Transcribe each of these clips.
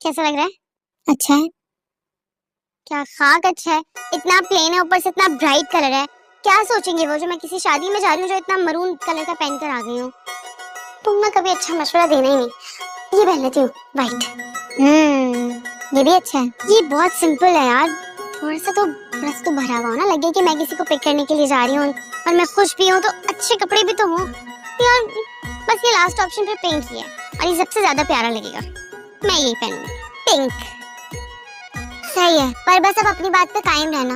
कैसा लग रहा है? अच्छा है। क्या खाक अच्छा है, इतना प्लेन है, ऊपर से इतना ब्राइट कलर है। क्या सोचेंगे वो जो मैं किसी शादी में जा रही हूँ जो इतना मरून कलर का पहन कर आ गई हूँ। तुम ना कभी अच्छा मशवरा देना ही नहीं। ये पहन लेती हूँ व्हाइट। ये भी अच्छा है। ये बहुत सिंपल है यार, थोड़ा सा तो रस तो भरा हुआ हो ना, लगे कि मैं किसी को पिक करने के लिए जा रही हूँ और मैं खुश भी हूँ, तो अच्छे कपड़े भी तो हो यार। बस ये लास्ट ऑप्शन पे पिंक ही है और ये सबसे ज्यादा प्यारा लगेगा। मैं यही पहनूंगी, पिंक। सही है, पर बस अब अपनी बात पे कायम रहना।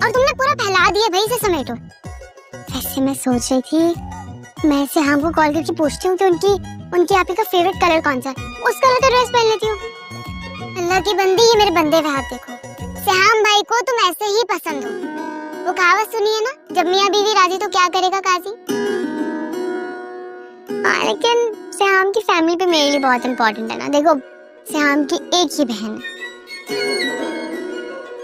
और तुमने पूरा फैला दिया भाई, इसे समेटो। वैसे मैं सोच रही थी मैं सेहाम को कॉल करके पूछती हूँ कि उनकी आप ही का फेवरेट कलर कौन सा है, उस कलर का ड्रेस पहन लेती हूँ। अल्लाह की बंदी, ये मेरे बंदे पे हाथ देखो। सेहाम भाई को तुम ऐसे ही पसंद हो। वो कहावत सुनी है ना, जब मियाँ बीवी राजी तो क्या करेगा काजी। लेकिन सेहाम की फैमिली पे मेरे लिए बहुत इम्पोर्टेंट है ना। देखो, सेहाम की एक ही बहन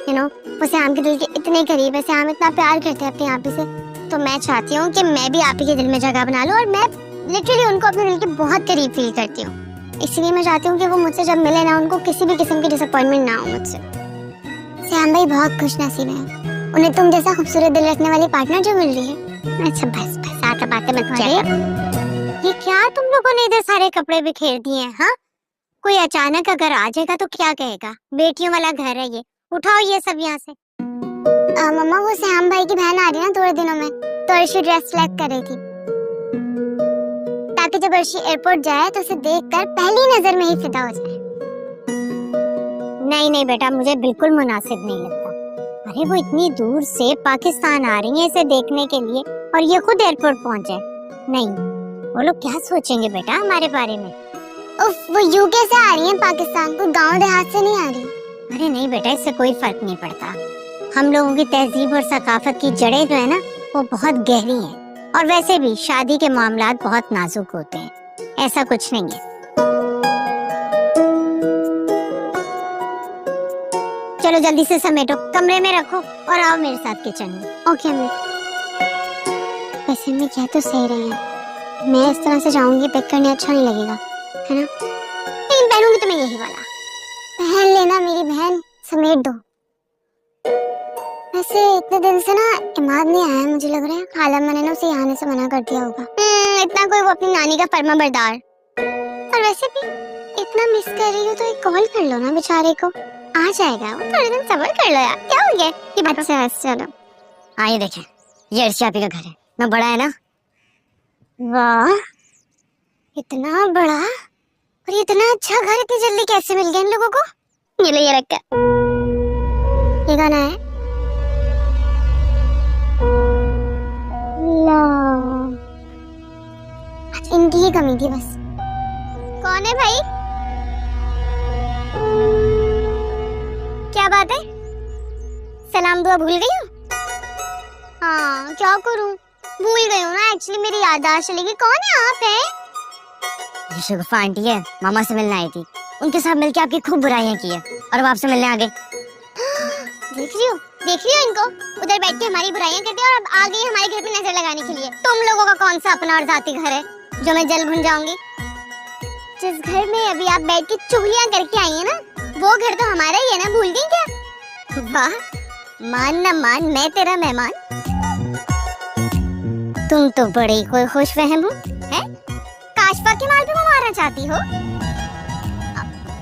है, वो सेहाम के दिल के इतने करीब है, सेहाम इतना प्यार करते हैं अपनी आप ही से, तो मैं चाहती हूँ कि मैं भी आप ही के दिल में जगह बना लूं। और मैं लिटरली उनको अपने दिल के बहुत करीब फील करती हूँ, इसलिए मैं चाहती हूँ कि वो मुझसे जब मिले ना, उनको किसी भी किस्म की डिसअपॉइंटमेंट ना हो मुझसे। सेहाम भाई बहुत खुशनसीब हैं, उन्हें तुम जैसा खूबसूरत दिल रखने वाली पार्टनर जो मिल रही है। अच्छा बस बस, आगे बातें मत कर। ये क्या तुम लोगों ने इधर सारे कपड़े बिखेर दिए हैं? हाँ, कोई अचानक अगर आ जाएगा तो क्या कहेगा? बेटियों वाला घर है ये, उठाओ ये सब यहाँ से। मम्मा, वो सेहाम भाई की बहन आ रही है ना थोड़े दिनों में, तो अर्शी ड्रेस सिलेक्ट कर रही थी, ताकि जब अर्शी एयरपोर्ट जाए तो उसे देखकर पहली नजर में ही फिदा हो जाए। नहीं नहीं बेटा, मुझे बिल्कुल मुनासिब नहीं लगता। अरे वो इतनी दूर से पाकिस्तान आ रही है इसे देखने के लिए, और ये खुद एयरपोर्ट पहुंचे। नहीं, वो लोग क्या सोचेंगे बेटा हमारे बारे में। उफ, वो यूके से आ रही है पाकिस्तान, कोई गांव देहात से नहीं आ रही। अरे नहीं बेटा, इससे कोई फर्क नहीं पड़ता। हम लोगों की तहजीब और सकाफत की जड़ें जो है ना, वो बहुत गहरी हैं, और वैसे भी शादी के मामलात बहुत नाजुक होते हैं, ऐसा कुछ नहीं है। चलो जल्दी से समेटो, कमरे में रखो और आओ मेरे साथ किचन में। ओके अम्मी। वैसे मैं क्या तो सही रही है, मैं इस तरह से जाऊंगी पिक करने, अच्छा नहीं लगेगा है ना, लेकिन पहनूंगी तो मैं यही वाला। पहन लेना मेरी बहन, समेट दो। वैसे इतने दिन से ना इमाद नहीं आया, मुझे लग रहा है खाला मैंने ना उसे आने से मना कर दिया होगा। इतना कोई वो अपनी नानी का फर्मा बरदार। और वैसे भी इतना मिस कर रही हो तो एक कॉल कर लो ना बेचारे को, आ जाएगा वो। थोड़े दिन सब्र कर लो यार, क्या हो गया। ये बच्चा है, चलो आइए देखें, ये अर्शी आपी का घर है ना, बड़ा है ना। वाह, इतना बड़ा और इतना अच्छा घर इतनी जल्दी कैसे मिल गया इन लोगों को। ये लो, ये रखा। ये गाना है इनकी ही कमी थी बस। कौन है भाई? क्या बात है, सलाम दुआ भूल गई हो? हाँ क्या करूं, भूल गई हूँ ना एक्चुअली, मेरी याददाश्त चलेगी। कौन है आप? है ये शगुफा आंटी है, मामा से मिलने आई थी, उनके साथ मिलके आपकी खूब बुराइयां की है और अब आपसे मिलने आ गए। देख रही हो इनको, उधर बैठ के हमारी बुराइयां करते हैं और अब आ गई हमारे घर पे नजर लगाने के लिए। तुम लोगों का कौन सा अपना और जाती घर है जो मैं जल भूल जाऊंगी? जिस घर में अभी आप बैठ के चुगलियां करके आई है ना, वो घर तो हमारा ही है ना, भूल गई क्या? वाह, मान ना मान, मैं तेरा मेहमान। तुम तो बड़ी कोई खुश फहम हो, है? काशफा के माल पे वो मारना चाहती हो?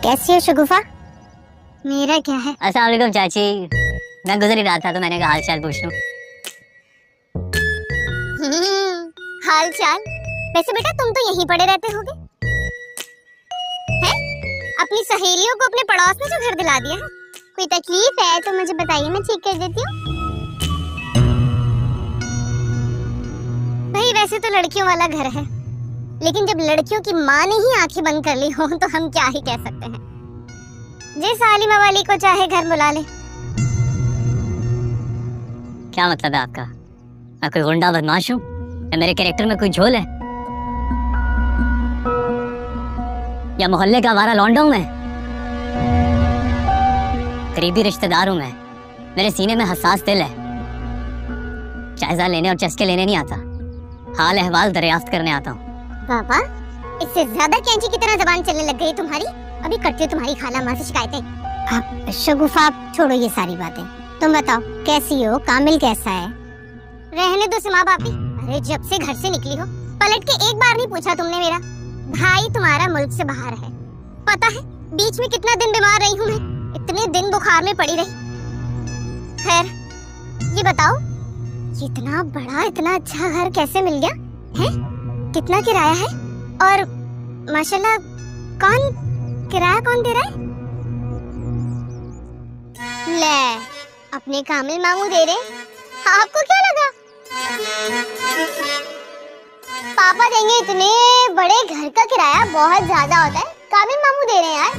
कैसी हो शगुफा? मेरा क्या है। अस्सलाम वालेकुम चाची, मैं गुजर ही रहा था तो मैंने कहा हाल चाल पूछ लूं। हाल चाल? वैसे बेटा तुम तो यहीं पड़े रहते होगे, हैं? अपनी सहेलियों को अपने पड़ोस में जो घर दिला दिया है। कोई तकलीफ है तो मुझे बताइए, मैं ठीक कर देती हूँ। भाई वैसे तो लड़कियों वाला घर है, लेकिन जब लड़कियों की माँ ने ही आंखें बंद कर ली हो तो हम क्या ही कह सकते हैं। जिस आलिमा वाली को चाहे घर बुला ले। क्या मतलब है आपका? मैं कोई गुंडा बदमाश हूँ या मेरे कैरेक्टर में कोई झोल है? या मोहल्ले का आवारा लौंडा हूं मैं? करीबी रिश्तेदार हूं मैं। मेरे सीने में हसास दिल है। जायजा लेने और चस्के लेने नहीं आता, हाल अहवाल दरियाफ्त करने आता हूँ। पापा, इससे ज्यादा कैंची की तरह जबान चलने लग गई तुम्हारी। अभी करती हो तुम्हारी खाला माँ से शिकायतें। आप शगुफा, आप छोड़ो ये सारी बातें। तुम बताओ कैसी हो, कामिल कैसा है? रहने दो सिमा भाभी। अरे जब से घर से निकली हो पलट के एक बार नहीं पूछा तुमने मेरा। भाई तुम्हारा मुल्क से बाहर है, पता है बीच में कितना दिन बीमार रही हूँ मैं, इतने दिन बुखार में पड़ी रही। खैर ये बताओ, इतना बड़ा इतना अच्छा घर कैसे मिल गया है? कितना किराया है? और माशाल्लाह किराया कौन दे रहा है? ले, अपने कामिल मामू दे रहे। आपको क्या लगा? पापा देंगे इतने बड़े घर का किराया बहुत ज्यादा होता है, कामिल मामू दे रहे हैं यार।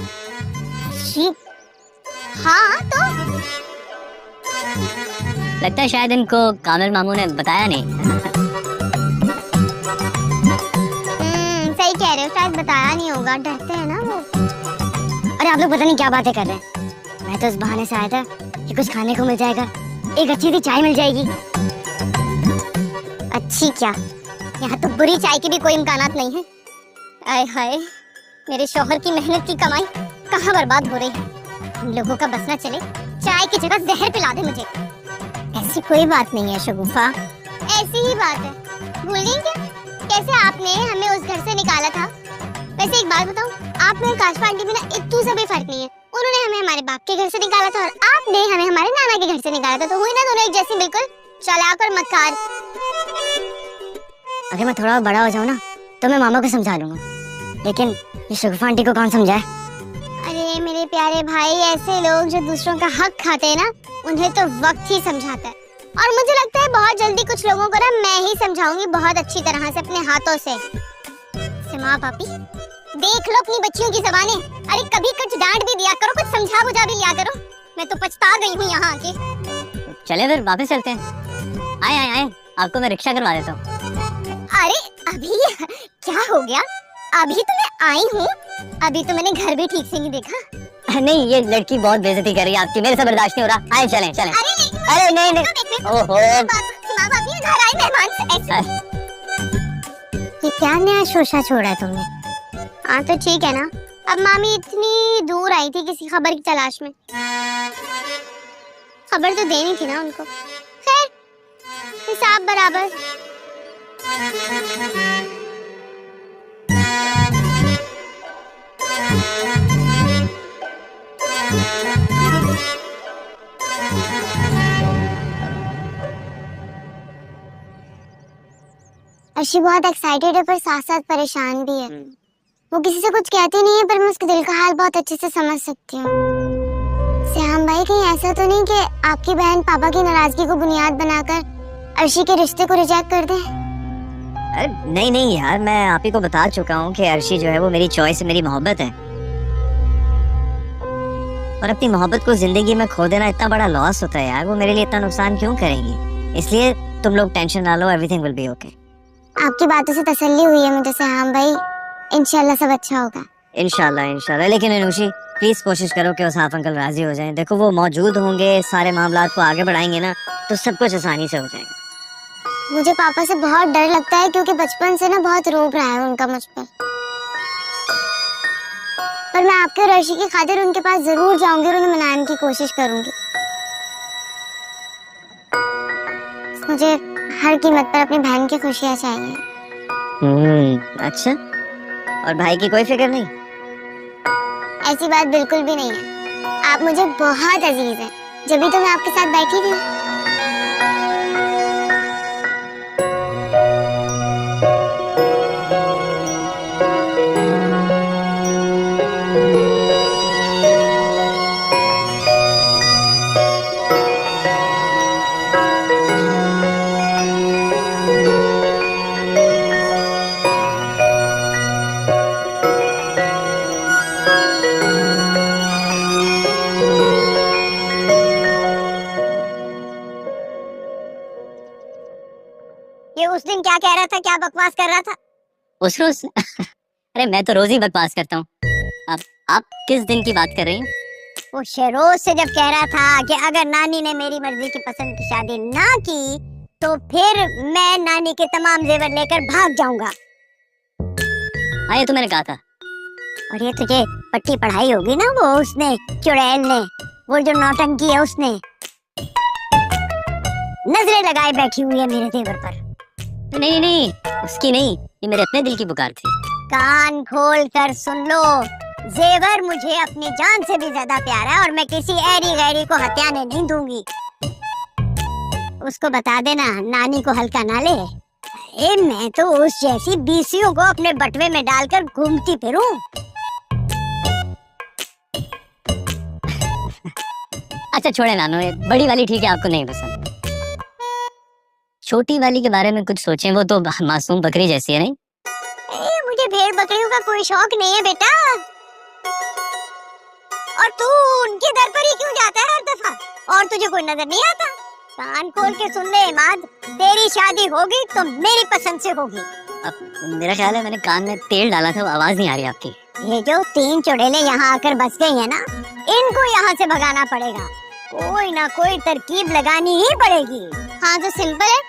हाँ तो लगता है शायद इनको कामिल मामू ने बताया नहीं। सही कह रहे हो, शायद बताया नहीं होगा, डरते हैं ना वो। अरे आप लोग पता नहीं क्या बातें कर रहे हैं। मैं तो इस बहाने से आया था कि कुछ खाने को मिल जाएगा, एक अच्छी सी चाय मिल जाएगी। अच्छी क्या, यहाँ तो बुरी चाय की भी कोई इम्कानात नहीं है। आय हाय, मेरे शौहर की मेहनत की कमाई कहाँ बर्बाद हो रही है। इन लोगों का बस ना चले, चाय की जगह जहर पिला दे मुझे। ऐसी कोई बात नहीं है शगुफा, ऐसी ही बात है। भूल गई क्या कैसे आपने हमें उस घर से निकाला था? वैसे एक बात बताऊं, आप में काशफा आंटी में ना इतू सा भी फर्क नहीं है। उन्होंने हमें हमारे बाप के घर से निकाला था और आपने हमें हमारे नाना के घर से निकाला था, तो हुई ना दोनों एक जैसी, बिल्कुल चालाक और मक्कार। अगर मैं थोड़ा बड़ा हो जाऊं ना तो मैं मामा को समझा लूंगा, लेकिन ये शगुफा आंटी को कौन समझाए? अरे मेरे प्यारे भाई, ऐसे लोग जो दूसरों का हक खाते हैं ना, उन्हें तो वक्त ही समझाता है। और मुझे लगता है बहुत जल्दी कुछ लोगों को ना मैं ही समझाऊंगी बहुत अच्छी तरह से अपने हाथों से। सिमा पापी, देख लो अपनी बच्चियों की ज़बानें। अरे कभी कुछ डांट भी दिया करो, कुछ समझा बुझा भी लिया करो। मैं तो पछता गई हूँ यहाँ आके। चले फिर वापस चलते हैं। आए आए आए, आपको मैं रिक्शा करवा देता हूँ। अरे अभी क्या हो गया? अभी तो मैं आई हूँ, अभी तो मैंने घर भी ठीक से नहीं देखा। नहीं, ये लड़की बहुत बेइज्जती कर रही है आपकी, मेरे से बर्दाश्त नहीं हो रहा। आए चलें चलें। अरे नहीं नहीं, ओहो, घर आए मेहमान से ऐसे। ये क्या नया शोशा छोड़ा है तुमने? हाँ तो ठीक है ना, अब मामी इतनी दूर आई थी किसी खबर की तलाश में, खबर तो देनी थी ना उनको। खैर हिसाब बराबर। अर्शी बहुत एक्साइटेड है पर साथ साथ परेशान भी है। वो किसी से कुछ कहती नहीं है पर मैं उसके दिल का हाल बहुत अच्छे से समझ सकती हूँ। श्याम भाई, कहीं ऐसा तो नहीं कि आपकी बहन पापा की नाराजगी को बुनियाद बनाकर अर्शी के रिश्ते को रिजेक्ट कर दे? अरे नहीं नहीं यार, मैं आप ही को बता चुका हूँ कि अर्शी जो है वो मेरी चॉइस है, मेरी मोहब्बत है। और अपनी मोहब्बत को जिंदगी में खो देना इतना बड़ा लॉस होता है यार, वो मेरे लिए इतना नुकसान क्यों करेंगी? इसलिए तुम लोग टेंशन ना लो, एवरीथिंग विल बी ओके। आपकी बातों से तसल्ली हुई है मुझे श्याम भाई, इंशाल्लाह सब अच्छा होगा। इंशाल्लाह इंशाल्लाह। लेकिन अनुषी प्लीज कोशिश करो कि उसाफ अंकल राजी हो जाएं। देखो वो मौजूद होंगे, सारे मामलात को आगे बढ़ाएंगे ना, तो सब कुछ आसानी से हो जाएगा। मुझे पापा से बहुत डर लगता है क्योंकि बचपन से ना बहुत रोब रहा है उनका मुझ पर मैं आपके और अर्शी की खातिर उनके पास जरूर जाऊंगी और उन्हें मनाने की कोशिश करूंगी। मुझे हर कीमत पर अपनी बहन की खुशियां चाहिए। अच्छा, और भाई की कोई फिक्र नहीं? ऐसी बात बिल्कुल भी नहीं है, आप मुझे बहुत अजीज हैं, जब भी तो मैं आपके साथ बैठी थी। ये उस दिन क्या कह रहा था, क्या बकवास कर रहा था? उस रोज अरे मैं तो रोज ही बकवास करता हूँ। आप किस दिन की बात कर रही हैं? वो शेरोज से जब कह रहा था कि अगर नानी ने मेरी मर्जी की पसंद की शादी ना की तो फिर मैं नानी के तमाम जेवर लेकर भाग जाऊंगा। हाँ, ये तो मैंने कहा था। और ये तुझे पट्टी पढ़ाई होगी ना वो उसने, चुड़ैल ने, वो जो नौटंकी है उसने नजरें लगाए बैठी हुई है मेरे जेवर पर। नहीं नहीं, उसकी नहीं, ये मेरे अपने दिल की पुकार थी। कान खोल कर सुन लो, जेवर मुझे अपनी जान से भी ज्यादा प्यारा है और मैं किसी ऐरी गैरी को हत्याने नहीं दूंगी। उसको बता देना नानी को हल्का ना ले। मैं तो उस जैसी बीसियों को अपने बटवे में डालकर घूमती फिरूं। अच्छा छोड़े नानो, ये बड़ी वाली ठीक है, आपको नहीं पसंद। छोटी वाली के बारे में कुछ सोचें, वो तो मासूम बकरी जैसी है, नहीं? मुझे भेड़ बकरियों का कोई शौक नहीं है बेटा। और तू उनके दर पर ही क्यों जाता है हर दफा? और तुझे कोई नजर नहीं आता? कान खोल के सुन ले इमाद, तेरी शादी होगी तो मेरी पसंद से होगी। अब मेरा ख्याल है मैंने कान में तेल डाला था, वो आवाज नहीं आ रही आपकी। ये जो 3 चुड़ैलें यहाँ आकर बस गई है ना, इनको यहाँ से भगाना पड़ेगा। कोई ना कोई तरकीब लगानी ही पड़ेगी। हाँ तो सिंपल है,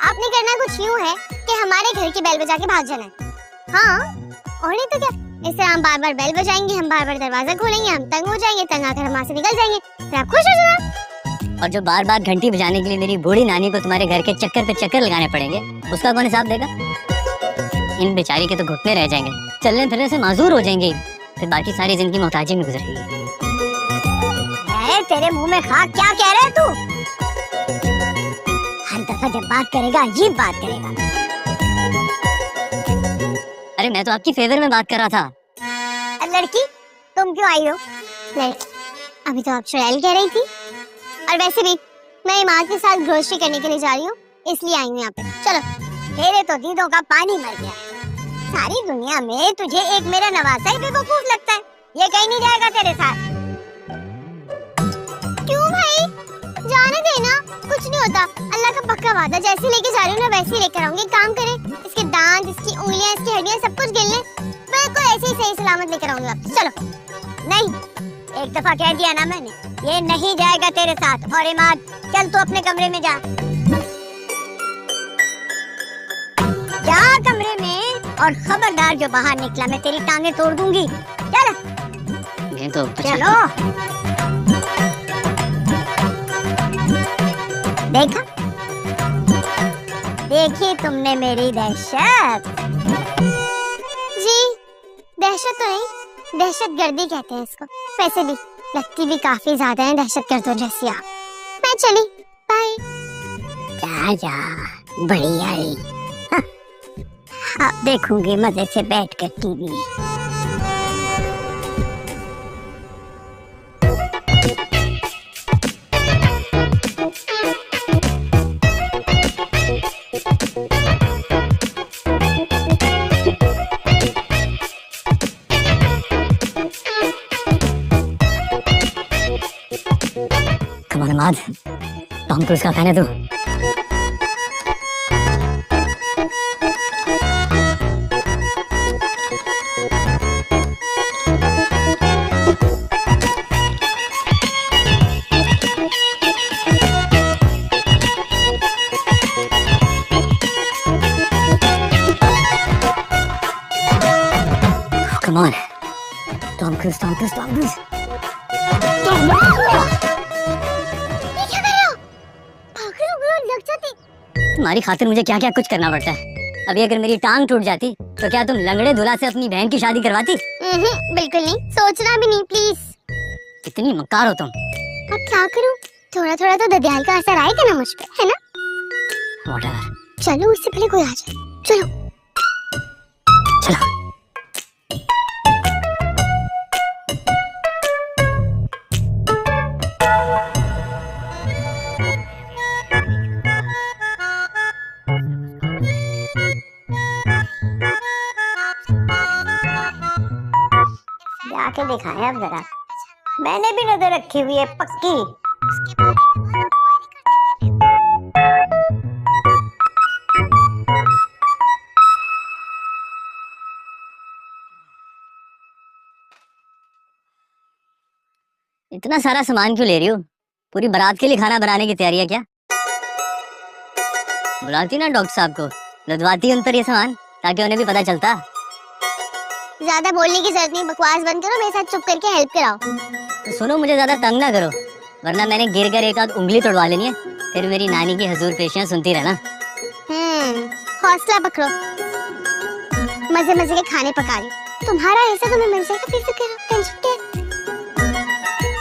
आपने करना कुछ यूँ है कि हमारे घर की बेल बजा के भाग जाना है। हाँ और नहीं तो क्या, इस तरह हम बार बार बेल बजाएंगे, हम बार बार दरवाजा खोलेंगे, हम तंग हो जाएंगे, तंग आकर हम वहाँ से निकल जाएंगे, फिर आप खुश हो जाना। और जो बार बार घंटी बजाने के लिए मेरी बूढ़ी नानी को तुम्हारे घर के चक्कर पे चक्कर लगाने पड़ेंगे, उसका कौन हिसाब देगा? इन बेचारी के तो घुटने रह जाएंगे, चलने फिरने से माजूर हो जाएंगे, फिर बाकी सारी जिंदगी मोहताजी में गुजरेगी। तेरे मुंह में खाक क्या कह रहा है तू? हर दफा जब बात करेगा अजीब बात करेगा। अरे मैं तो आपकी फेवर में बात कर रहा था। लड़की तुम क्यों आई हो? लड़की अभी तो आप चुड़ैल कह रही थी। और वैसे भी मैं इमाद के साथ ग्रोसरी करने के लिए जा रही हूँ, इसलिए आई हूँ यहाँ पे। चलो। तेरे तो दीदों का पानी मर गया है। सारी दुनिया में तुझे एक मेरा नवासा ही बेवकूफ लगता है। ये कहीं नहीं जाएगा तेरे साथ। क्यों भाई? जाने देना, कुछ नहीं होता। अल्लाह का पक्का वादा, जैसे लेके जा रही हूँ ना वैसे ही लेकर आऊंगी। काम करे, इसके दांत, इसकी उंगलियां, इसकी हड्डियां सब कुछ गिन ले, बिल्कुल ऐसे ही सही सलामत लेकर आऊंगी वापस। चलो। नहीं, एक दफा कह दिया ना मैंने, ये नहीं जाएगा तेरे साथ। और इमाद चल तू अपने कमरे में जा। जा कमरे में, और खबरदार जो बाहर निकला मैं तेरी टांगे तोड़ दूंगी। चल। ये तो चलो। देखा? देखी तुमने मेरी दहशत? जी दहशत तो नहीं, दहशत गर्दी कहते हैं इसको। वैसे भी लगती भी काफी ज्यादा है दहशत गर्दों जैसी आप। मैं चली, बाय। जा जा, बड़ी आई। अब देखूंगी मजे से बैठकर टीवी। कमाल, टॉम क्रूज का फैन है तू? Come on, Tom Cruise, Tom Cruise, Tom Cruise. तुम्हारी खातिर मुझे क्या क्या कुछ करना पड़ता है। अभी अगर मेरी टांग टूट जाती तो क्या तुम लंगड़े दूल्हा से अपनी बहन की शादी करवाती? बिल्कुल नहीं, सोचना भी नहीं प्लीज। कितनी मक्कार हो तुम। अब क्या करूं? थोड़ा थोड़ा तो ददियाल का असर आएगा ना मुझ पे, है ना? Whatever. चलो उससे पहले कोई आ जाए। चलो चलो। जाके दिखाएं अब जरा। मैंने भी नजर रखी हुई है पक्की। इतना सारा सामान क्यों ले रही हो? पूरी बारात के लिए खाना बनाने की तैयारी है क्या? बुलाती ना डॉक्टर साहब को, लदवाती उन पर ये सामान, ताकि उन्हें भी पता चलता। ज्यादा बोलने की जरूरत नहीं, बकवास बंद करो, मेरे साथ चुप करके हेल्प कराओ। तो सुनो, मुझे ज्यादा तंग ना करो, वरना मैंने गिर कर एक आध उंगली तोड़वा लेनी है, फिर मेरी नानी की हजूर पेशियां सुनती रहना। हौसला पकड़ो, मजे मजे के खाने पका रही हूँ। तुम्हारा ऐसा तुम्हें मिल जाएगा, फिर फिक्र टेंशन क्या?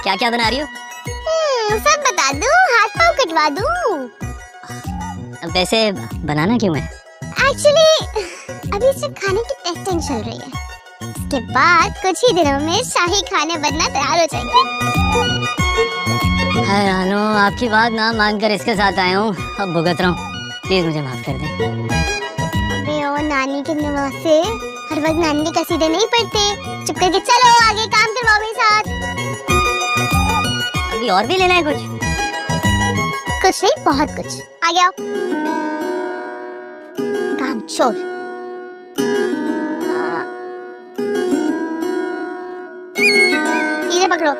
क्या क्या बना रही हो? सब बता दूं, हाथ पाँव कटवा दूं। अब वैसे बनाना क्यों है? एक्चुअली अभी सिर्फ खाने की टेस्टिंग चल रही है, इसके बाद कुछ ही दिनों में शाही खाने बनना तैयार हो जाएंगे। हाय रानो, आपकी बात ना मानकर इसके साथ आया हूँ, अब भुगत रहा हूँ, प्लीज मुझे माफ कर दे। अबे ओ नानी के नवासे, हर वक्त नानी के कसीदे नहीं पढ़ते, चुप करके चलो आगे काम करवाओ मेरे साथ। अभी और भी लेना है कुछ? कुछ नहीं, बहुत कुछ। आगे आओ, काम छोड़। पकड़ो।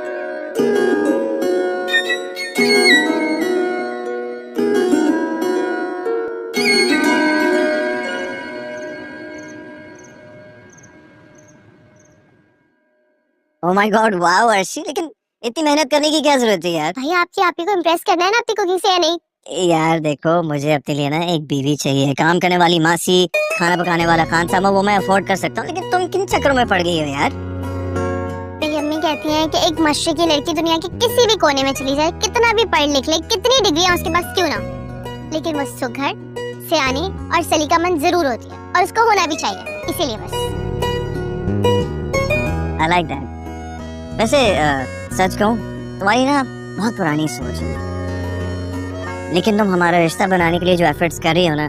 Oh my God, wow Arshi, लेकिन इतनी मेहनत करने की क्या जरूरत है यार? भाई आपकी आप ही को इम्प्रेस करना है ना, आपकी कुकिंग से या नहीं? यार देखो, मुझे अपने लिए ना एक बीवी चाहिए, काम करने वाली मासी, खाना पकाने वाला खान सामा, वो मैं अफोर्ड कर सकता हूँ, लेकिन तुम किन चक्करों में पड़ गई हो यार? मेरी अम्मी कहती हैं कि एक मशरकी लड़की दुनिया के किसी भी कोने में चली जाए, कितना भी पढ़ लिख ले, कितनी डिग्रियां उसके पास क्यों ना, लेकिन वो सुघड़, सियानी और सलीकामंद जरूर होती है, और उसको होना भी चाहिए, इसीलिए बस। I like that. वैसे सच कहूँ, तुम्हारी ना बहुत पुरानी सोच है, लेकिन तुम हमारा रिश्ता बनाने के लिए जो एफर्ट्स कर रही हो ना,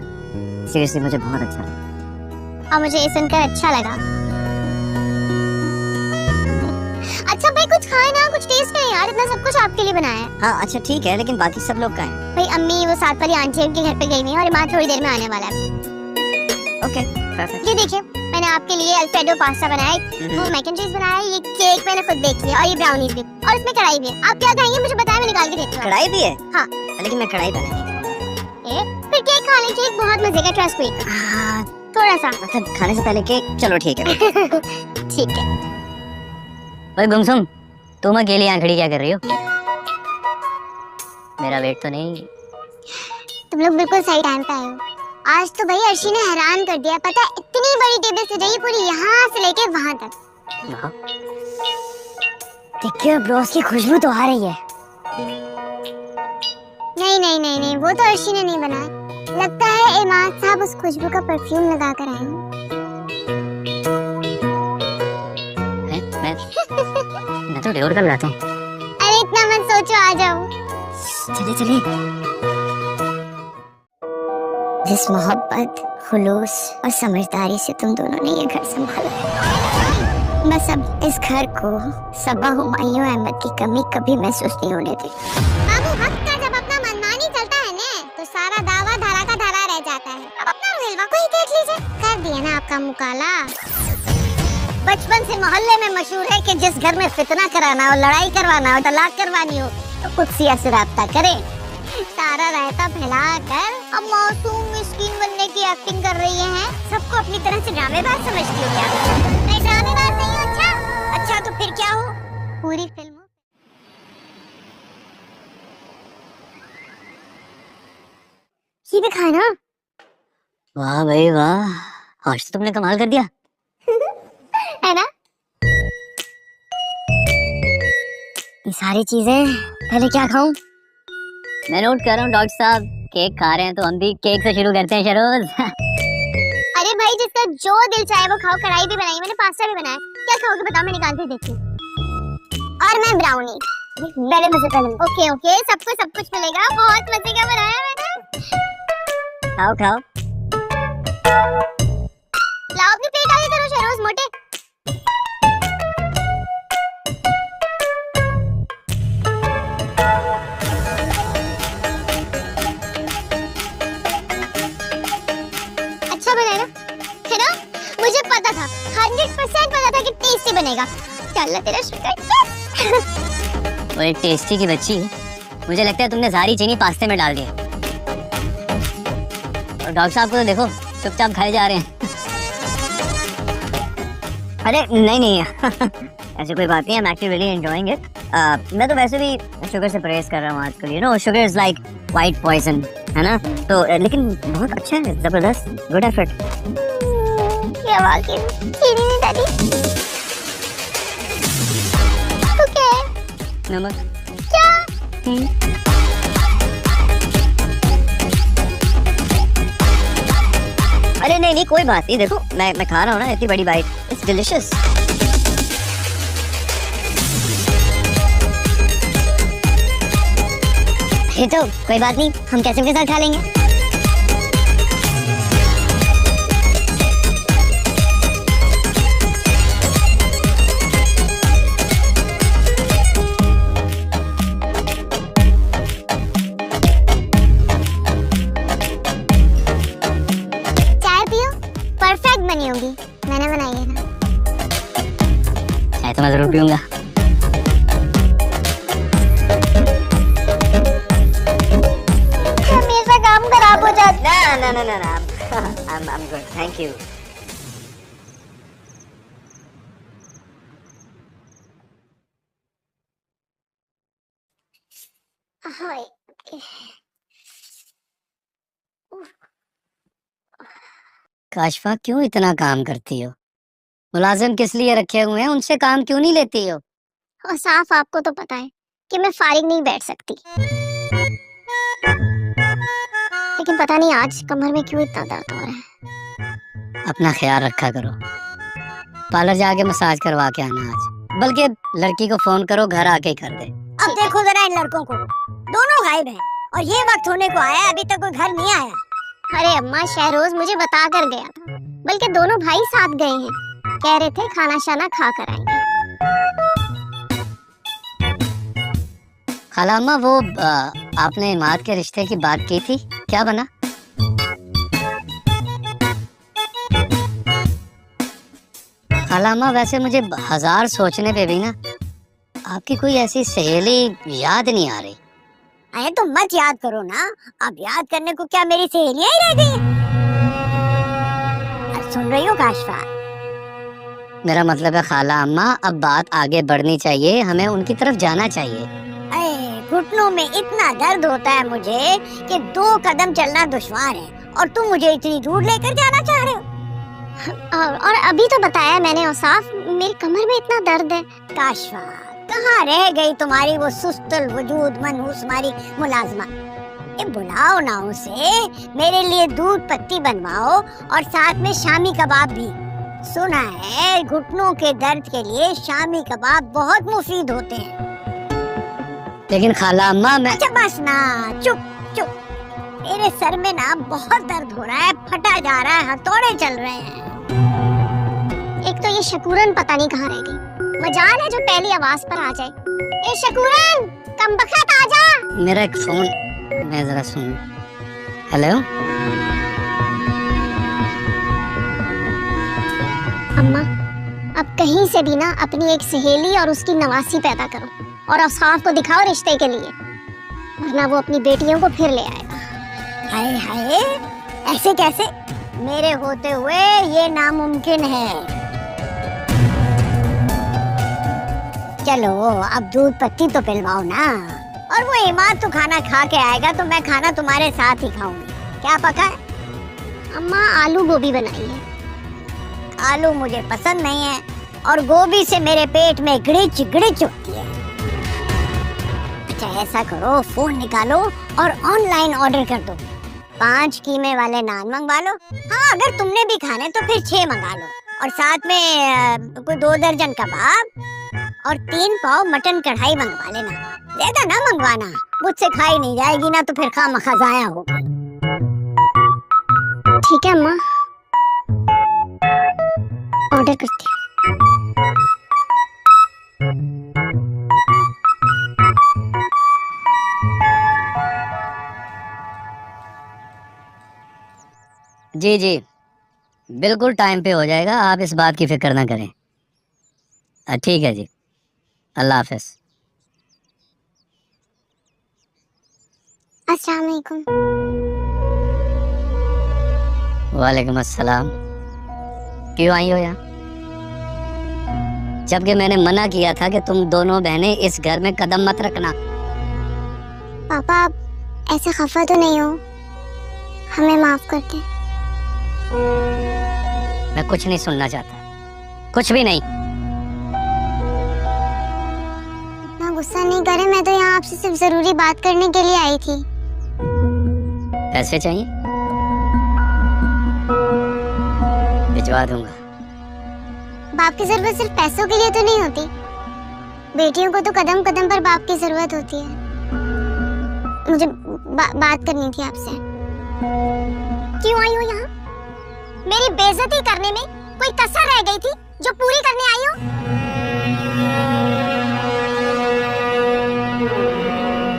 सीरियसली मुझे बहुत अच्छा लगा। और मुझे ये सुनकर अच्छा लगा। अच्छा भाई कुछ खाए ना, कुछ टेस्ट करें यार, इतना सब कुछ आपके लिए बनाया है। हाँ अच्छा ठीक है, लेकिन बाकी सब लोग कहाँ हैं? भाई अम्मी वो साथ वाली आंटी उनके घर पे गई हुई है, और इमाम थोड़ी देर में आने वाला है। Okay perfect. ये देखिए, मैंने आपके लिए अल्फ्रेडो पास्ता बनाया है, वो मैक एंड चीज बनाया है, ये केक मैंने खुद बेक किया, और ये ब्राउनीज भी, और इसमें कढ़ाई भी है। आप क्या खाएंगे मुझे बताएं, मैं निकाल के देती हूँ। कढ़ाई भी है? हाँ। लेकिन मैं कढ़ाई बना नहीं खाऊंगा। फिर केक खा लें, केक बहुत मजे का, ट्रस्ट मी। हाँ, थोड़ा सा मतलब खाने से पहले केक, चलो ठीक है। ठीक है। भाई गुमसुम, तुम अकेली यहाँ खड़ी क्या कर रही हो? मेरा वेट तो नहीं? तुम लोग बिल्कुल सही टाइम पे आए हो। आज तो भाई अर्शी ने हैरान कर दिया, पता है इतनी बड़ी टेबल सजाई पूरी, यहाँ से लेके वहाँ तक। देखिए ब्रोस की खुशबू तो आ रही है। नहीं नहीं नहीं नहीं, वो तो अर्शी ने नहीं बनाया, लगता है इमाद साहब उस खुशबू का परफ्यूम लगा कर आए हैं। मैं तो डेवर का लगाता हूँ। अरे इतना मत सोचो, आ जाओ। चले चले। जिस मोहब्बत, खुलूस और समझदारी से तुम दोनों ने ये घर संभाला है, बस अब इस घर को सबा हुमायूं अहमद की कमी कभी महसूस नहीं होने दी। बाबू हक का जब अपना मनमानी चलता है ना, तो सारा दावा धारा का धारा रह जाता है। अब अपना हलवा को ही देख लीजिए, कर दिया ना आपका मुकाला। बचपन से मोहल्ले में मशहूर है कि जिस घर में फितना कराना हो, लड़ाई करवाना हो, तलाक करवानी हो, तो खुद सिया से राब्ता करे। सारा रायता फैला कर अब मासूम मिस्कीन बनने की एक्टिंग कर रही है, सबको अपनी तरह से ड्रामेबाज समझती हो क्या? मैं ड्रामेबाज नहीं हूँ। अच्छा अच्छा तो फिर क्या हो? पूरी फिल्म ये भी खाना। वाह भाई वाह, आज तो तुमने कमाल कर दिया। है ना? ये सारी चीजें पहले क्या खाऊं? मैं नोट कर रहा हूँ डॉक्टर साहब, केक खा रहे हैं तो हम भी केक से शुरू करते हैं शरोज। अरे भाई जिसका जो दिल चाहे वो खाओ, कढ़ाई भी बनाई, मैंने पास्ता भी बनाया, क्या खाओगे बताओ, मैं निकाल के देती हूँ। और मैं ब्राउनी, पहले मुझे पहले। ओके ओके, सबको सब कुछ मिलेगा, बहुत मजे का बनाया मैंने। खाओ खाओ। लाओ अपनी प्लेट आगे करो शहरोज मोटे। अच्छा बना है ना? मुझे पता था, 100% पता था कि टेस्टी बनेगा। चल तेरा शुक्र। वो एक टेस्टी की बच्ची है, मुझे लगता है तुमने सारी चीनी पास्ते में डाल दी। और डॉक्टर साहब को तो देखो चुपचाप खाए जा रहे हैं। अरे नहीं नहीं ऐसी कोई बात नहीं, I'm actually really enjoying it. मैं तो वैसे भी शुगर से परहेज कर रहा हूँ आजकल, you know, sugar is like white poison, है ना? तो लेकिन बहुत अच्छा है, जबरदस्त, गुड एफर्ट। ये वाकई चीनी नहीं डाली। तो क्या है? नमक। क्या? अरे नहीं नहीं कोई बात नहीं, देखो मैं खा रहा हूँ ना इतनी बड़ी बाइट, इट्स डिलिशियस। ये तो कोई बात नहीं, हम कैसे के साथ खा लेंगे। चाय पियो, परफेक्ट बनी होगी, मैंने बनाई है ना। चाय तो मैं जरूर पीऊंगा। काम खराब हो जाता है। No, I'm good, thank you. हाय। काशफा क्यों इतना काम करती हो? मुलाजिम किस लिए रखे हुए हैं, उनसे काम क्यों नहीं लेती हो? और साफ आपको तो पता है कि मैं फारिग नहीं बैठ सकती, लेकिन पता नहीं आज कमर में क्यों इतना दर्द हो रहा है। अपना ख्याल रखा करो, पार्लर जाके मसाज करवा के आना आज, बल्कि लड़की को फोन करो घर आके ही कर दे। अब देखो जरा इन लड़कों को, दोनों गायब हैं और ये वक्त होने को आया अभी तक कोई घर नहीं आया। अरे अम्मा, शहरोज मुझे बता कर गया था, बल्कि दोनों भाई साथ गए हैं, कह रहे थे खाना शाना खा कर आएंगे। खाला अम्मा वो आपने इमाद के रिश्ते की बात की थी, क्या बना? खाला अम्मा वैसे मुझे हजार सोचने पे भी ना आपकी कोई ऐसी सहेली याद नहीं आ रही। अरे तो मत याद करो ना, अब याद करने को क्या मेरी सहेलियां ही रह गई? सुन रही हो काशफा? मेरा मतलब है खाला अम्मा अब बात आगे बढ़नी चाहिए, हमें उनकी तरफ जाना चाहिए। घुटनों में इतना दर्द होता है मुझे कि 2 कदम चलना दुश्वार है और तुम मुझे इतनी दूर लेकर जाना चाह रहे हो। और अभी तो बताया मैंने औसाफ, मेरी कमर में इतना दर्द है। काशफा कहाँ रह गई तुम्हारी वो सुस्तल वजूद मनहूस मारी मुलाजमा? ये बुलाओ ना उसे, मेरे लिए दूध पत्ती बनवाओ और साथ में शामी कबाब भी। सुना है घुटनों के दर्द के लिए शामी कबाब बहुत मुफीद होते हैं। लेकिन खाला अम्मा मैं... अच्छा बस ना, चुप चुप। मेरे सर में ना बहुत दर्द हो रहा है, फटा जा रहा है, हथौड़े चल रहे हैं। एक तो ये शकूरन पता नहीं कहाँ रह गई, मजाल है जो पहली आवाज पर आ जाए। ए शकूरन, कमबख्त आजा। मेरा एक फोन, मैं जरा सुन। हेलो अम्मा, अब कहीं से भी ना अपनी एक सहेली और उसकी नवासी पैदा करो और औसाफ को दिखाओ रिश्ते के लिए, वरना वो अपनी बेटियों को फिर ले आएगा। हाय हाय, ऐसे कैसे? मेरे होते हुए ये नामुमकिन है। चलो अब दूध पत्ती तो पिलवाओ ना, और वो इमाद तो खाना खा के आएगा तो मैं खाना तुम्हारे साथ ही खाऊंगी। क्या पका है? अम्मा आलू गोभी बनाई है। आलू मुझे पसंद नहीं है और गोभी से मेरे पेट में गिड़िच गिड़िच होती है। अच्छा ऐसा करो, फोन निकालो और ऑनलाइन ऑर्डर कर दो। 5 कीमे वाले नान मंगवा लो। हाँ अगर तुमने भी खाने तो फिर 6 मंगा लो, और साथ में कोई 2 दर्जन कबाब और 3 पाव मटन कढ़ाई मंगवा लेना। ज्यादा ना मंगवाना, मुझसे खाई नहीं जाएगी ना तो फिर खामखा जाया होगी। ठीक है अम्मा, ऑर्डर करती हूँ। जी जी बिल्कुल टाइम पे हो जाएगा, आप इस बात की फिक्र ना करें। ठीक है जी, अल्लाह हाफ़िज़। अस्सलाम वालेकुम। वालेकुम अस्सलाम। क्यों आई हो यहाँ? जबकि मैंने मना किया था कि तुम दोनों बहनें इस घर में कदम मत रखना। पापा आप ऐसे खफा तो नहीं हो, हमें माफ कर दे। मैं कुछ नहीं सुनना चाहता, कुछ भी नहीं। इतना गुस्सा नहीं करे, मैं तो यहाँ आपसे सिर्फ जरूरी बात करने के लिए आई थी। पैसे चाहिए? भिजवा दूंगा। बाप की जरूरत सिर्फ पैसों के लिए तो नहीं होती, बेटियों को तो कदम कदम पर बाप की जरूरत होती है। मुझे बात करनी थी आपसे। क्यों आई हो यहाँ? मेरी बेइज्जती करने में कोई कसर रह गई थी जो पूरी करने आई हो?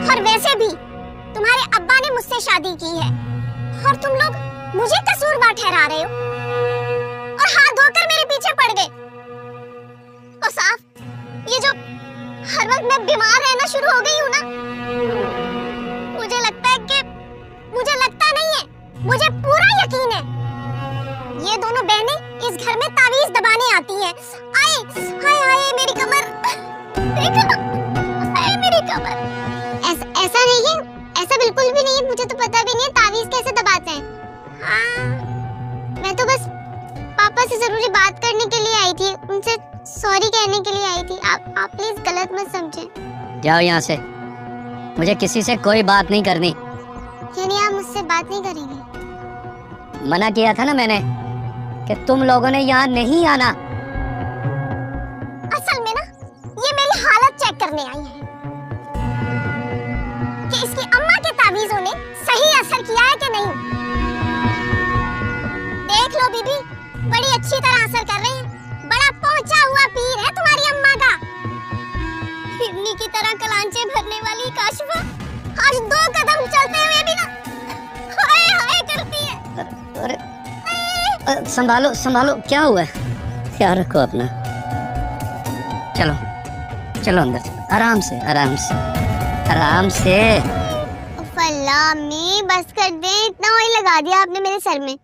और वैसे भी तुम्हारे अब्बा ने मुझसे शादी की है और तुम लोग मुझे कसूरवार ठहरा रहे हो और हाथ धोकर मेरे पीछे पड़ गए। और साफ ये जो हर वक्त मैं बीमार रहना शुरू हो गई हूँ ना, मुझे लगता है कि मुझे लगता नहीं है, मुझे पूरा यकीन है ये दोनों बहनें इस घर में तावीज दबाने आती हैं। आए हाय हाय मेरी कमर, देखो हाय मेरी कमर। ऐसा नहीं है, ऐसा बिल्कुल भी नहीं है। मुझे तो पता भी नहीं है तावीज कैसे दबाते हैं। हाँ, मैं तो बस पापा से जरूरी बात करने के लिए आई थी, उनसे सॉरी कहने के लिए आई थी। आप प्लीज गलत मत समझें। जाओ यहाँ से, मुझे किसी से कोई बात नहीं करनी। यानी आप मुझसे बात नहीं करेंगे? मना किया था ना मैंने कि तुम लोगों ने यहाँ नहीं आना। असल में ना ये मेरी हालत चेक करने आई है कि इसकी अम्मा के तावीजों ने सही असर किया है कि नहीं। देख लो बीबी, बड़ी अच्छी तरह असर कर रहे हैं। बड़ा पहुंचा हुआ पीर है तुम्हारी अम्मा का। हिरनी की तरह कलांचे भरने वाली काशिफा आज 2 कदम चलते हुए भी ना हाय हाय करती है। अरे संभालो संभालो, क्या हुआ है? ख्याल रखो अपना। चलो चलो अंदर, आराम से आराम से आराम से। अल्लाह अम्मी बस कर दे, इतना ऑयल लगा दिया आपने मेरे सर में।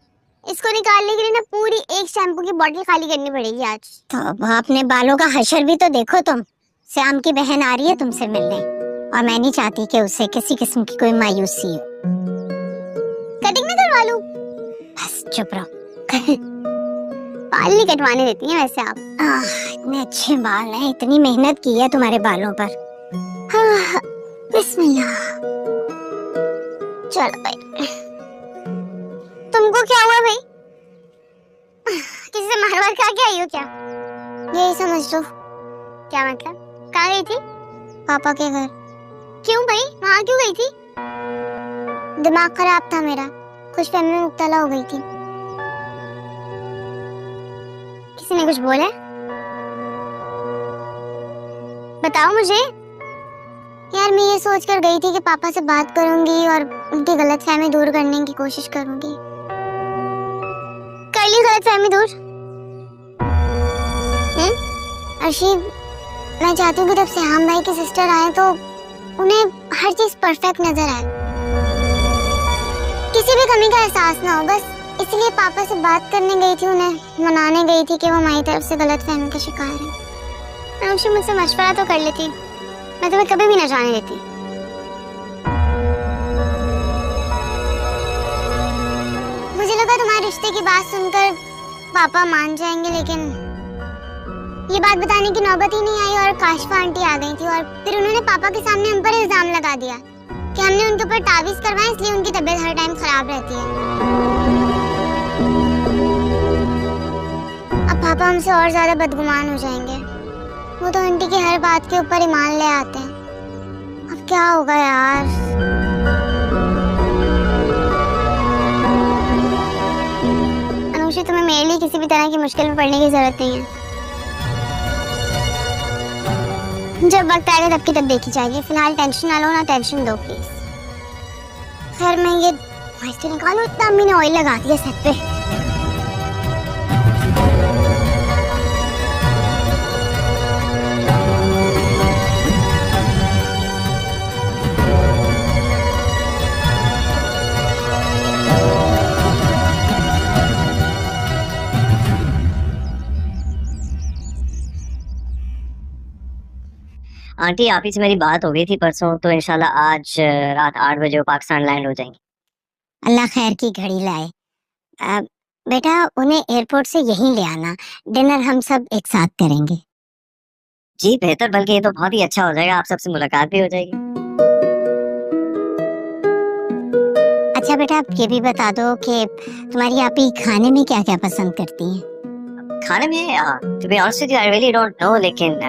इसको निकालने के लिए ना पूरी एक शैम्पू की बोतल खाली करनी पड़ेगी आज। तो अब अपने बालों का हशर भी तो देखो तुम। श्याम की बहन आ रही है तुमसे मिलने और मैं नहीं चाहती कि उसे किसी किस्म की कोई मायूसी हो। कटिंग ना करवा लूं? बस चुप रहो। बाल नहीं कटवाने देती हैं वैसे आप। इतने अच्छे बाल हैं, इतनी मेहनत की है तुम्हारे बालों पर। हाँ, बिस्मिल्लाह। चलो भाई, तुमको क्या हुआ भाई? किसी से मार खा के आई हो क्या? यही समझ लो। क्या मतलब? कहाँ गई थी? पापा के घर। क्यों भाई, वहाँ क्यों गई थी? दिमाग खराब था मेरा, खुशफहमी में मुब्तला हो गई थी। किसी ने कुछ बोला? बताओ मुझे। यार मैं ये सोच कर गई थी कि पापा से बात करूंगी और उनकी गलतफहमी दूर करने की कोशिश करूंगी। कर ली गलतफहमी दूर? अर्शीद, मैं चाहती हूँ कि जब श्याम भाई की सिस्टर आए तो उन्हें हर चीज परफेक्ट नजर आए, किसी भी कमी का एहसास ना हो। बस इसलिए पापा से बात करने गई थी, उन्हें मनाने गई थी कि वो हमारी तरफ से गलतफहमी का शिकार है। अनुषी मुझसे मशवरा तो कर लेती, मैं तुम्हें कभी भी न जाने देती। मुझे लगा तुम्हारे रिश्ते की बात सुनकर पापा मान जाएंगे, लेकिन ये बात बताने की नौबत ही नहीं आई और काशिफा आंटी आ गई थी और फिर उन्होंने पापा के सामने हम पर इल्जाम लगा दिया कि हमने उनके ऊपर तावीज करवाया, इसलिए उनकी तबीयत हर टाइम खराब रहती है। अब पापा हमसे और ज्यादा बदगुमान हो जाएंगे। वो तो आंटी की हर बात के ऊपर ईमान ले आते हैं। अब क्या होगा यार? अनुषी, तुम्हें मेरे लिए किसी भी तरह की मुश्किल में पड़ने की जरूरत नहीं है। जब वक्त आएगा तब की तब देखी जाएगी। फिलहाल टेंशन ना लो, ना टेंशन दो प्लीज। खैर मैं ये वाइस निकालूं, इतना अम्मी ने ऑयल लगा दिया सर पे। आंटी आप ही से मेरी बात हो गई थी परसों, तो इंशाल्लाह आज रात 8 बजे वो पाकिस्तान लैंड हो जाएंगे। अल्लाह खैर की घड़ी लाए। अ, बेटा उन्हें एयरपोर्ट से यहीं ले आना, डिनर हम सब एक साथ करेंगे। जी बेहतर, बल्कि ये तो बहुत ही अच्छा हो जाएगा, आप सबसे मुलाकात भी हो जाएगी। अच्छा बेटा आप ये भी बता दो कि तुम्हारी आपी खाने में क्या क्या पसंद करती हैं? खाने में to be honest with you I really don't know, लेकिन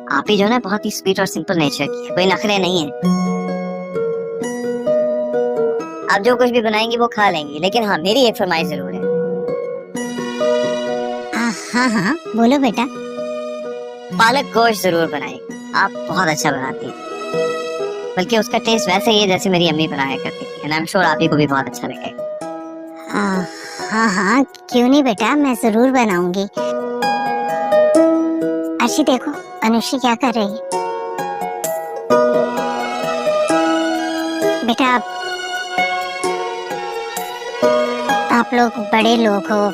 आप ही जो है बहुत ही स्वीट और सिंपल नेचर की है, कोई नखरे नहीं है। आप जो कुछ भी बनाएंगी वो खा लेंगी, लेकिन हाँ मेरी एक फरमाइश जरूर है। हाँ हाँ बोलो बेटा। पालक गोश्त जरूर बनाएगी, आप बहुत अच्छा बनाती हैं, बल्कि उसका टेस्ट वैसे ही है जैसे मेरी अम्मी बनाया करती थी, एंड आई एम श्योर आप ही को भी बहुत अच्छा लगेगा। हाँ हाँ क्यों नहीं बेटा, मैं जरूर बनाऊंगी। अर्शी देखो अनुश्री क्या कर रही है। बेटा आप लोग बड़े लोग हो,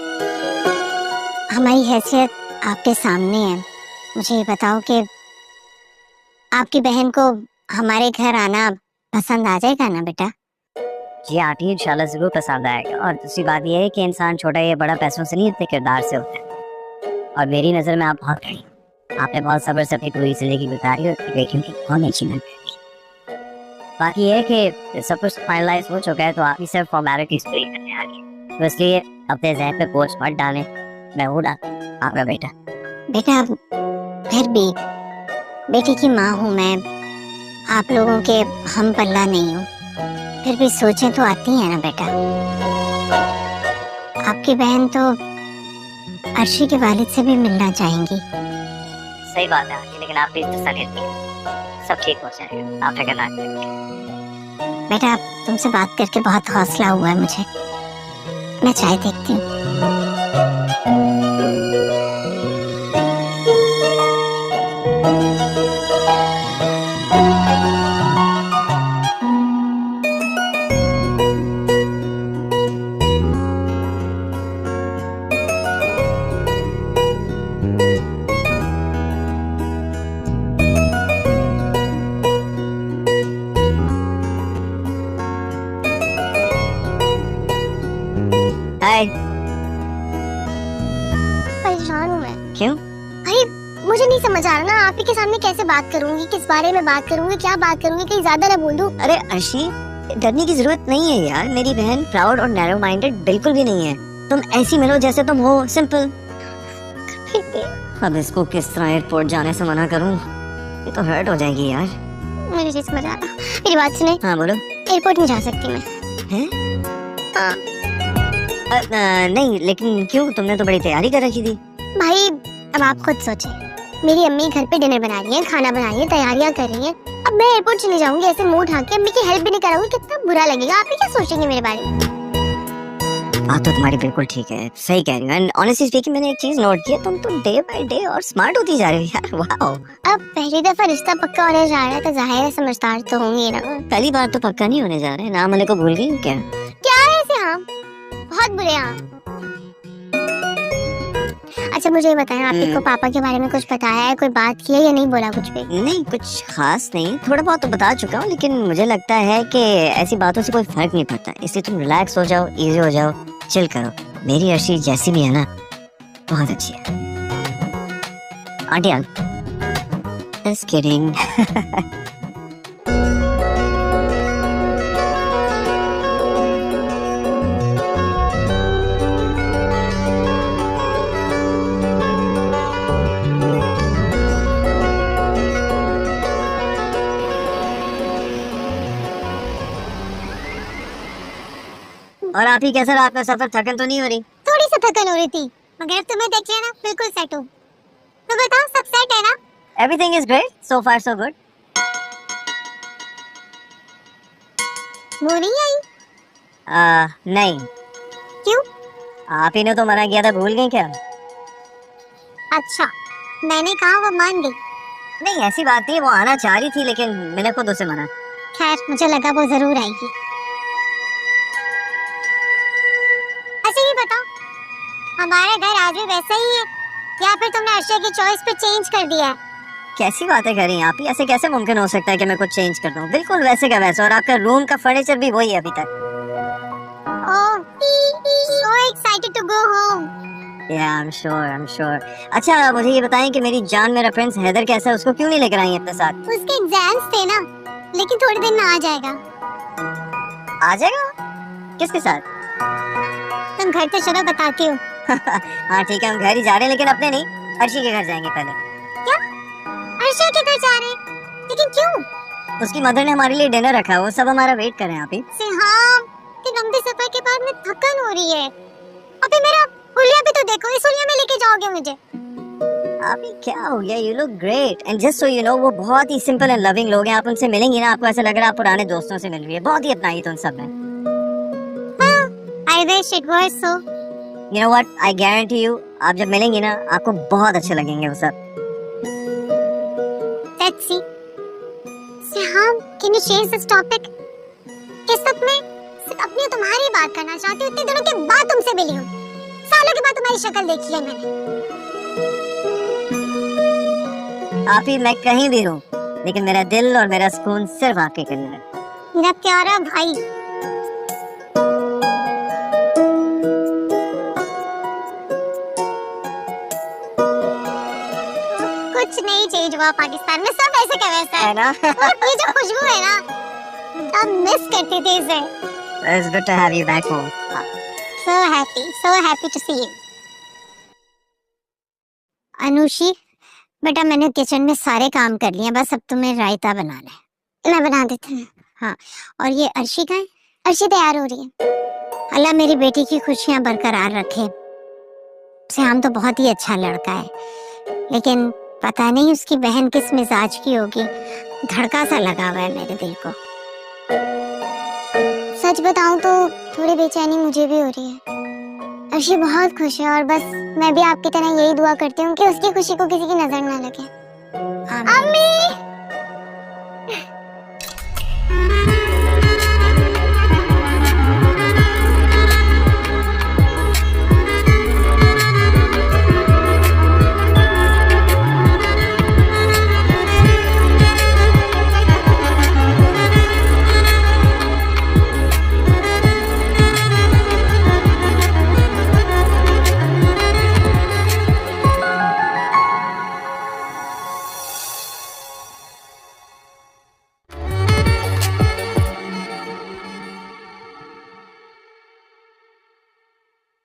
हमारी हैसियत आपके सामने है। मुझे ये बताओ कि आपकी बहन को हमारे घर आना पसंद आ जाएगा ना बेटा? जी आंटी इंशाल्लाह जरूर पसंद आएगा, और दूसरी बात यह है कि इंसान छोटा या बड़ा पैसों से नहीं अपने किरदार से होता है, और मेरी नजर में आप बहुत बड़ी, आपने बहुत सब्र से अपनी पूरी जिंदगी गुजारी और अपनी बेटियों की बहुत अच्छी नजर रखी। बाकी ये है कि सब कुछ फाइनलाइज हो चुका है, तो आप ही सिर्फ फॉर्मेलिटीज पूरी करने आ गई, तो इसलिए अपने जहन पे बोझ मत डालें, मैं हूँ ना आपका बेटा। बेटा फिर भी बेटी की माँ हूँ मैं, आप लोगों के हम पल्ला नहीं हूँ, फिर भी सोचें तो आती है ना बेटा। आपकी बहन तो अर्शी के वालिद से भी मिलना चाहेंगी। सही बात है आंटी, लेकिन आप प्लीज तसल्ली रखिए, सब ठीक हो जाएगा, आप फिक्र ना करिए। बेटा तुमसे बात करके बहुत हौसला हुआ है मुझे, मैं चाय देखती हूँ। हाय। परेशान हूँ मैं। क्यों? अरे मुझे नहीं समझ आ रहा ना, आप ही के सामने कैसे बात करूंगी, किस बारे में बात करूंगी, क्या बात करूंगी, कहीं ज्यादा ना बोल दूं। अरे अर्शी डरने की जरूरत नहीं है यार, मेरी बहन प्राउड और नैरो माइंडेड बिल्कुल भी नहीं है, तुम ऐसी मिलो जैसे तुम हो, सिंपल। अब इसको किस तरह एयरपोर्ट जाने से मना करूं, ये तो हर्ट हो जाएगी यार। मुझे नहीं समझ आ रहा, मेरी बात सुने। हाँ बोलो। एयरपोर्ट नहीं जा सकती मैं। हैं? हाँ। नहीं लेकिन क्यों, तुमने तो बड़ी तैयारी कर रखी थी। भाई अब आप खुद सोचें, मेरी अम्मी घर पे डिनर बना रही है, खाना बना रही है, तैयारियां कर रही है, अब मैं एयरपोर्ट चली जाऊंगी ऐसे मुंह ढाक के, अम्मी की हेल्प भी नहीं कराऊंगी, कितना बुरा लगेगा। आप ही क्या सोचेंगे मेरे बारे में? बात तो तुम्हारी बिल्कुल ठीक है, सही कह रही हो, एंड ऑनेस्टली स्पीकिंग मैंने एक चीज नोट की है, तुम तो डे बाय डे और स्मार्ट होती जा रही हो यार, वाओ। अब पहली दफा रिश्ता पक्का होने जा रहा है तो जाहिर है समझदार तो होंगी ना। पहली बार तो पक्का नहीं होने जा रहे, नाम वाले को भूल गई क्या? क्या है ऐसे हाँ, बहुत बुरे हाँ। अच्छा मुझे ये बताएं, आप ही को पापा के बारे में कुछ बताया है, कोई बात की है या नहीं बोला कुछ भी? नहीं कुछ खास नहीं, थोड़ा बहुत तो बता चुका हूँ, लेकिन मुझे लगता है कि ऐसी बातों से कोई फर्क नहीं पड़ता, इसलिए तुम रिलैक्स हो जाओ, इजी हो जाओ, चिल करो। मेरी अर्शी जैसी भी है ना बहुत अच्छी है। Aunty just kidding. और आप ही कैसा रहा आपका सफर, थकन तो नहीं हो रही? थोड़ी सी थकन हो रही थी, मगर अब तुम्हें देख लिया ना बिल्कुल सेट हो। तो बताओ सब सेट है ना? Everything is great, so far so good. वो नहीं आई? नहीं। क्यों? आप ही ने तो मना किया था, भूल गई क्या? अच्छा मैंने कहा वो मान गई। नहीं ऐसी बात नहीं, वो आना चाह रही थी लेकिन मैंने खुद उसे मना। खैर मुझे लगा वो जरूर आएगी। अच्छा ये बताओ, हमारा घर आज भी वैसा ही है या फिर तुमने अर्शा की चॉइस पे चेंज कर दिया है? कैसी बातें कर रही हैं आप ही? ऐसे कैसे मुमकिन हो सकता है कि मैं कुछ चेंज कर दूं? बिल्कुल वैसे का वैसा, और आपका रूम का फर्नीचर भी वही है अभी तक। Oh, so excited to go home. Yeah, I'm sure. अच्छा मुझे ये बताएं कि मेरी जान, मेरा फ्रेंड्स हैदर कैसा है? उसको क्यों नहीं लेकर आई अपने साथ? उसके एग्जाम्स थे ना, लेकिन थोड़े दिन में आ जाएगा। आ जाएगा? किसके साथ? तुम घर तो चलो, बताती हूँ। हाँ ठीक है, हम घर ही जा रहे हैं, लेकिन अपने नहीं, अर्शी के घर जाएंगे पहले। क्या? अर्शी के घर जा रहे हैं? लेकिन क्यों? उसकी मदर ने हमारे लिए डिनर रखा है, वो सब हमारा वेट कर रहे हैं। आप ही सिहाम, कि लंबे सफर के बाद में थकन हो रही है। अबे मेरा हुलिया भी तो देखो, इस हुलिया में लेके जाओगे मुझे? आप ही क्या हो गया? You look great, and just so you know वो बहुत ही सिंपल एंड लविंग लोग हैं। आप उनसे मिलेंगी ना, आपको ऐसा लग रहा है आप पुराने दोस्तों से मिल रही है। बहुत ही अपनाई तो उन सब में। I wish it was so. You know what? I guarantee you, आप जब मिलेंगी ना, आपको बहुत अच्छे लगेंगे वो सब। Let's see. सिहाम, can you change this topic? इस सब में सिर्फ अपनी तुम्हारी बात करना चाहती हूँ। इतने दिनों के बाद तुमसे मिली हूँ, सालों के बाद तुम्हारी शक्ल देखी है मैंने। आप ही मैं कहीं भी हूँ, लेकिन मेरा दिल और मेरा सुकून सिर्फ आपके करीब है। मेरा प्यारा भाई। कुछ नहीं चेंज हुआ पाकिस्तान में, सब ऐसे का वैसा है ना? और ये जो खुशबू है ना, मैं मिस करती थी इसे। It's good to have you back home. So happy to see you. अनुषी बेटा, मैंने किचन में सारे काम कर लिए, बस अब तुम्हें रायता बनाना है। मैं बना देती हूँ। हाँ, और ये अर्शी का है? अर्शी तैयार हो रही है। अल्लाह मेरी बेटी की खुशियां बरकरार रखे। श्याम तो बहुत ही अच्छा लड़का है, लेकिन पता नहीं उसकी बहन किस मिजाज की होगी। धड़का सा लगा हुआ है मेरे दिल को। सच बताऊं तो थोड़ी बेचैनी मुझे भी हो रही है। अर्शी बहुत खुश है, और बस मैं भी आपकी तरह यही दुआ करती हूँ कि उसकी खुशी को किसी की नजर ना लगे। अम्मी!